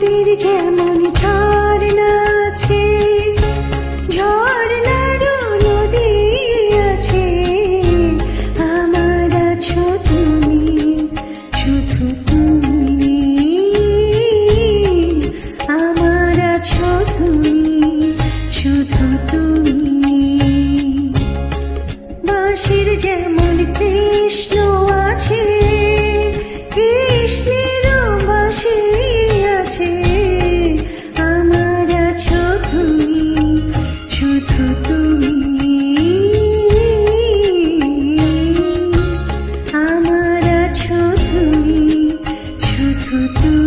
নদীর যেমন ঝর্ণা আছে, ঝর্ণারও নদী আছে, আমার আছো তুমি, শুধু তুমি, আমার আছো তুমি, শুধু তুমি। বাঁশির যেমন কৃষ্ণ আছে, কৃষ্ণেরও বাঁশি আছে, আমার আছো তুমি, শুধু তুমি, আমার আছো তুমি, শুধু তুমি।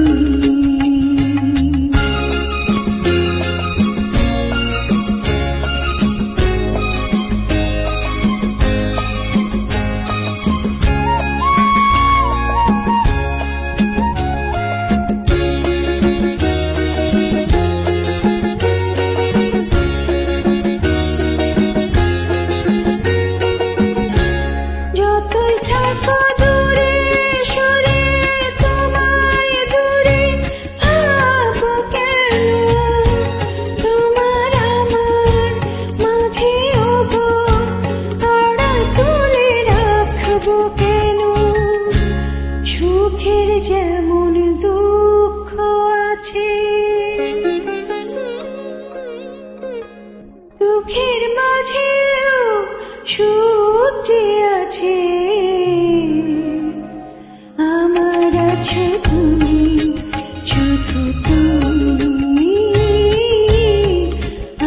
যতই থাকো দূরে সরে, তোমায় দূরে ভাবো কেন, তোমার আমার মাঝে ওগো আড়াল তুলে রাখবো কেন। সুখের যেমন দুঃখ আছে, দুঃখের মাঝেও সুখ যে আছে, আমার আছো তুমি, শুধু তুমি,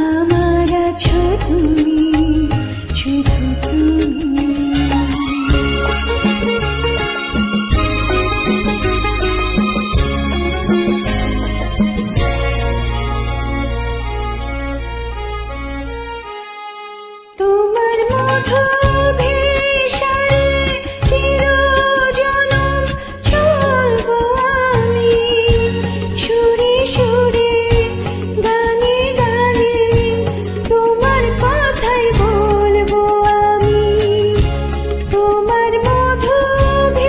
আমার আছো তুমি, শুধু তুমি। তোমার মধুভিসারে চিরজনম চলবো আমি, সুরে সুরে গানে গানে তোমার কথাই বলবো আমি। তোমার মধুভিসারে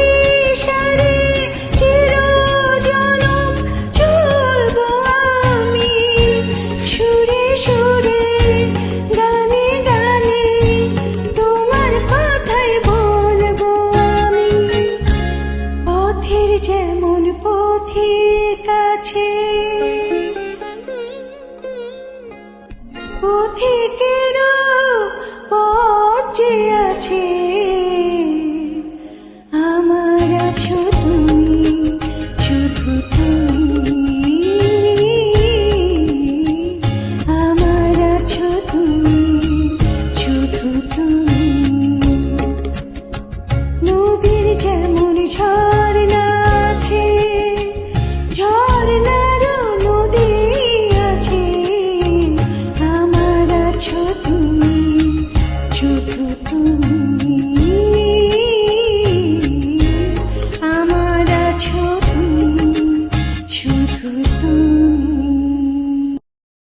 চিরজনম চলবো আমি, সুরে সুরে গানে গানে তোমার কথাই বলবো আমি। পথের যেমন পথিক আছে,